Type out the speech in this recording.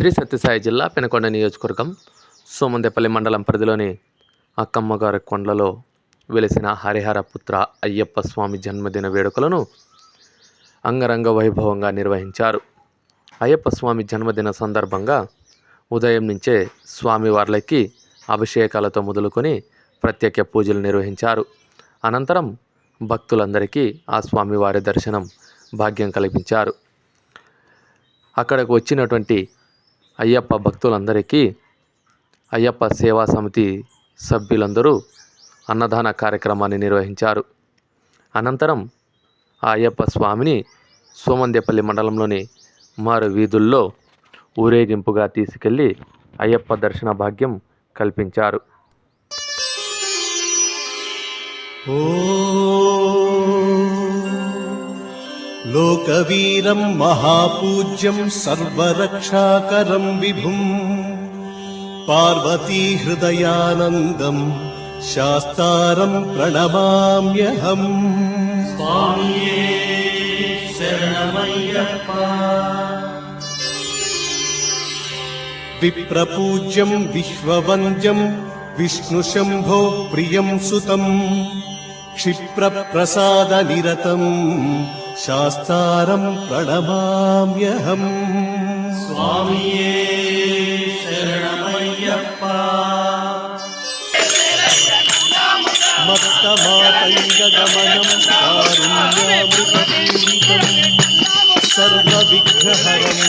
శ్రీ సత్యసాయి జిల్లా పెనుకొండ నియోజకవర్గం సోమందేపల్లి మండలం పరిధిలోని అక్కమ్మగారి కొండలలో వెలిసిన హరిహర పుత్ర అయ్యప్ప స్వామి జన్మదిన వేడుకలను అంగరంగ వైభవంగా నిర్వహించారు. అయ్యప్ప స్వామి జన్మదిన సందర్భంగా ఉదయం నుంచే స్వామివార్లకి అభిషేకాలతో మొదలుకొని ప్రత్యేక పూజలు నిర్వహించారు. అనంతరం భక్తులందరికీ ఆ స్వామివారి దర్శనం భాగ్యం కల్పించారు. అక్కడికి వచ్చినటువంటి అయ్యప్ప భక్తులందరికీ అయ్యప్ప సేవా సమితి సభ్యులందరూ అన్నదాన కార్యక్రమాన్ని నిర్వహించారు. అనంతరం ఆ అయ్యప్ప స్వామిని సోమందేపల్లి మండలంలోని మారు వీధుల్లో ఊరేగింపుగా తీసుకెళ్లి అయ్యప్ప దర్శన భాగ్యం కల్పించారు. లోకవీరం మహాపూజ్యం సర్వరక్షాకరం విభుం పార్వతీ హృదయానందం శాస్తారం ప్రణమామ్యహం. స్వామియే శరణమయ్యప్ప. విప్రపూజ్యం విశ్వవంద్యం విష్ణుశంభో ప్రియం సుతం క్షిప్రప్రసాదనిరతం శాస్తారం ప్రణమామ్యహం. స్వామియే శరణమయ్యప్ప. మత్తమాతంగగమనం కారుణ్యామృతపూరితం సర్వవిఘ్నహరం